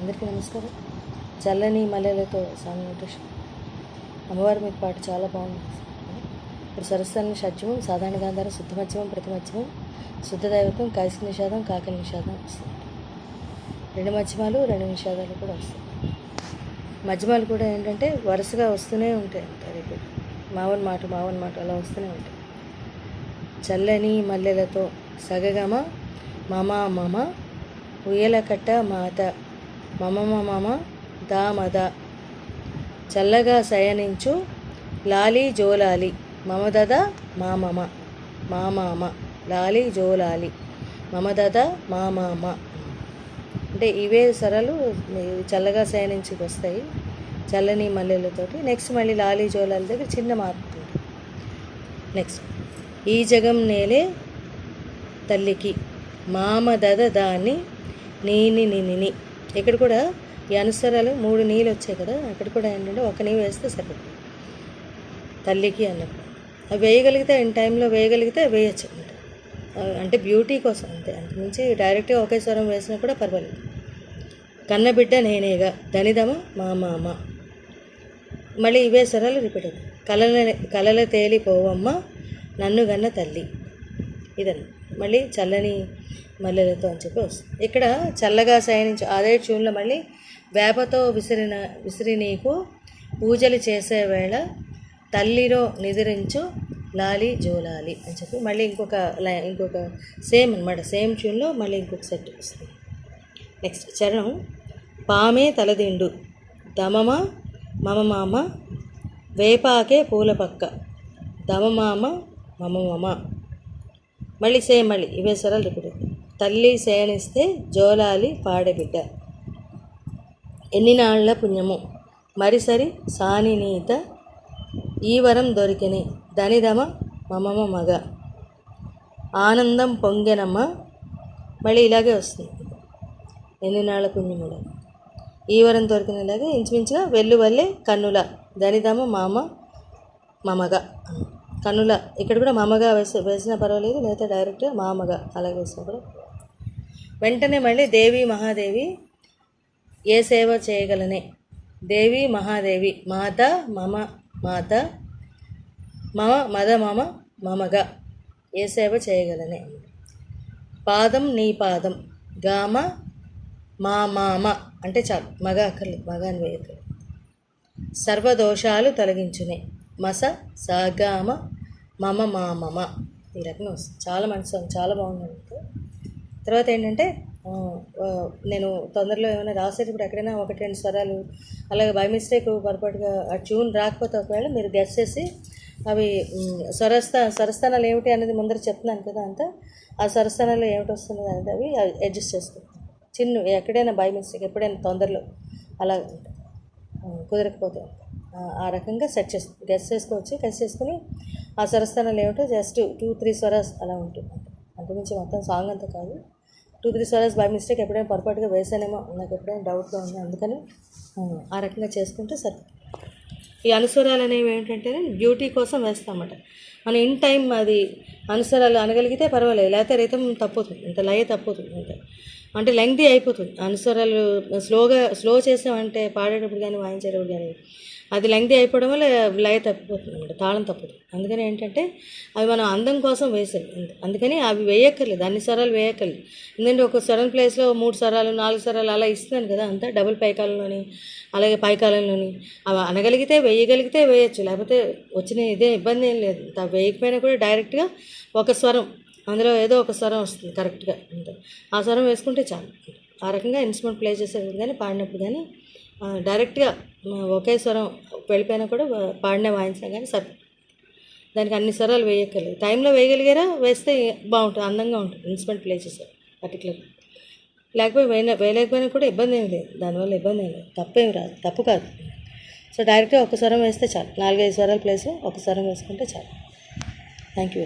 అందరికీ నమస్కారం. చల్లని మల్లెలతో సాంగ్ నోటేషన్. అమ్మవారి మీద పాట చాలా బాగుంది. ఇప్పుడు సరస్వతి షడ్జమం, సాధారణ గాంధారం, శుద్ధ మధ్యమం, ప్రతి మధ్యమం, శుద్ధ దైవత్వం, కాశీ నిషాదం, కాకలి నిషాదం వస్తాయి. 2 మధ్యమాలు 2 నిషాదాలు కూడా వస్తాయి. మధ్యమాలు కూడా ఏంటంటే వరుసగా వస్తూనే ఉంటాయి. రిపీట్ మావన్ మాట అలా వస్తూనే ఉంటాయి. చల్లని మల్లెలతో సగగమ మమ మమ ఉయ్యల కట్ట మాత మమ దామద చల్లగా శయనించు లాలి జోలాలి మమదద మామమ మామామ లాలి జోలాలి మమదద మామామ. అంటే ఇవే స్వరాలు చల్లగా శయనించుకు వస్తాయి చల్లని మల్లెలతోటి. నెక్స్ట్ మళ్ళీ లాలి జోలాలి దగ్గర చిన్న మార్పు ఉంటుంది. నెక్స్ట్ ఈ జగం నేలే తల్లికి మామదద దాన్ని నీని నిని. ఇక్కడ కూడా ఈ అనుస్వరాలు 3 నీళ్ళు వచ్చాయి కదా, అక్కడ కూడా ఏంటంటే ఒక నీ వేస్తే సరిపోతుంది తల్లికి అన్నప్పుడు. అవి వేయగలిగితే టైంలో వేయగలిగితే వేయచ్చు అనమాట. అంటే బ్యూటీ కోసం అంతే, అంతకుమించి డైరెక్ట్గా ఒకే స్వరం వేసినా కూడా పర్వాలేదు. కన్నబిడ్డ నేనేగా ధనిదమ మా మామ. మళ్ళీ ఇవే స్వరాలు రిపీట్ అవుతాయి. కలల తేలిపోవమ్మ నన్ను గన్న తల్లి. ఇదన్న మళ్ళీ చల్లని మల్లెలతో అని చెప్పి వస్తుంది. ఇక్కడ చల్లగా శయనించు అదే ట్యూన్లో మళ్ళీ వేపతో విసిరి నీకు పూజలు చేసే వేళ తల్లిలో నిద్రించు లాలి జోలాలి అని చెప్పి మళ్ళీ ఇంకొక సేమ్ అనమాట, సేమ్ ట్యూన్లో మళ్ళీ ఇంకొక సెట్ వస్తుంది. నెక్స్ట్ చరణం పామే తలదిండు దమమ మమమామ వేపాకే పూల పక్క దమమామ మమమమ. మళ్ళీ సేమ్ మళ్ళీ ఇవే స్వరాలు రిపీట్. తల్లి శయనిస్తే జోలాలి పాడబిడ్డ ఎన్ని నాళ్ల పుణ్యము మరిసరి సాని నీత ఈ వరం దొరికిని ధనిదమ మమమ మగ ఆనందం పొంగెనమ్మ. మళ్ళీ ఇలాగే వస్తుంది ఎన్ని నాళ్ల పుణ్యముడ ఈ వరం దొరికినలాగే ఇంచుమించుగా వెల్లువల్లే కన్నుల ధనిదమ మామ మమగ కన్నుల. ఇక్కడ కూడా మమగా వేసినా పర్వాలేదు, లేదా డైరెక్ట్గా మామగా అలాగే వేసినా కూడా. వెంటనే మళ్ళీ దేవి మహాదేవి ఏ సేవ చేయగలనే దేవి మహాదేవి మాత మమ మాత మమ మద మమ మమగా ఏ సేవ చేయగలనే. పాదం నీ పాదం గామ మా మామ అంటే చాలు, మగ అక్కర్లేదు, మగ అని వేయక్కర్లేదు. సర్వదోషాలు తొలగించునే మస సాగామ మమ మామమ. ఈ రకంగా వస్తుంది. చాలా మంచి సాంగ్, చాలా బాగుంది. తర్వాత ఏంటంటే నేను తొందరలో ఏమైనా రాసేటప్పుడు ఎక్కడైనా 1-2 స్వరాలు అలాగే బై మిస్టేక్ పొరపాటుగా ఆ ట్యూన్ రాకపోతే ఒకవేళ మీరు గెస్ చేసి అవి స్వరస్థానాలు ఏమిటి అనేది ముందర చెప్తున్నాను కదా, అంతా ఆ స్వరస్థానాలు ఏమిటి వస్తుంది అనేది అవి అడ్జస్ట్ చేసుకుంటాను. ఎక్కడైనా బై మిస్టేక్ ఎప్పుడైనా తొందరలో అలా కుదరకపోతే ఆ రకంగా గెస్ చేసుకోవచ్చు. గెస్ చేసుకుని ఆ స్వరస్థానాలు ఏమిటో జస్ట్ 2-3 స్వరాస్ అలా ఉంటుంది. అంతకుమించి మొత్తం సాంగ్ అంతా కాదు. 2-3 స్వరాస్ బై మిస్టేక్ ఎప్పుడైనా పొరపాటుగా వేసానేమో నాకు ఎప్పుడైనా డౌట్గా ఉంది, అందుకని ఆ రకంగా చేసుకుంటే సరే. ఈ అనుస్వరాలు అనేవి ఏంటంటే బ్యూటీ కోసం వేస్తామన్నమాట. మనం ఇన్ టైం అది అనుస్వరాలు అనగలిగితే పర్వాలేదు, లేకపోతే రితం తప్పుతుంది, ఇంత లయ తప్పుతుంది, అంటే లెంగ్తీ అయిపోతుంది. అనుస్వరాలు స్లో చేసామంటే పాడేటప్పుడు కానీ వాయించేటప్పుడు కానీ అది లెంగ్తీ అయిపోవడం వల్ల లయ తప్పిపోతుంది అన్నమాట, తాళం తప్పుతుంది. అందుకని ఏంటంటే అవి మనం అందం కోసం వేసేది, అందుకని అవి వేయక్కర్లేదు, అన్ని స్వరాలు వేయక్కర్లేదు. ఎందుకంటే ఒక స్వరం ప్లేస్లో 3 స్వరాలు 4 స్వరాలు అలా ఇస్తున్నాను కదా, అంతా డబుల్ పైకాలంలోని అలాగే పైకాలంలోని అవి అనగలిగితే వేయగలిగితే వేయచ్చు, లేకపోతే వచ్చిన ఇదే ఇబ్బంది ఏం లేదు. వేయకపోయినా కూడా డైరెక్ట్గా ఒక స్వరం అందులో ఏదో ఒక స్వరం వస్తుంది కరెక్ట్గా, అంతే ఆ స్వరం వేసుకుంటే చాలు. ఆ రకంగా ఇన్స్ట్రుమెంట్ ప్లే చేసేటప్పుడు కానీ పాడినప్పుడు కానీ డైరెక్ట్గా ఒకే స్వరం వెళ్ళిపోయినా కూడా పాడినా వాయించినా కానీ సరే, దానికి అన్ని స్వరాలు వేయక్కర్లేదు. టైంలో వేయగలిగారా వేస్తే బాగుంటుంది, అందంగా ఉంటుంది ఇన్స్ట్రుమెంట్ ప్లే చేశారు పర్టికులర్. లేకపోతే వేయలేకపోయినా కూడా ఇబ్బంది ఏమి లేదు, దానివల్ల ఇబ్బంది ఏమి లేదు, తప్పేమి రాదు, తప్పు కాదు. సో డైరెక్ట్గా ఒక స్వరం వేస్తే చాలు, 4-5 స్వరాల ప్లేస్లో ఒక స్వరం వేసుకుంటే చాలు. Thank you.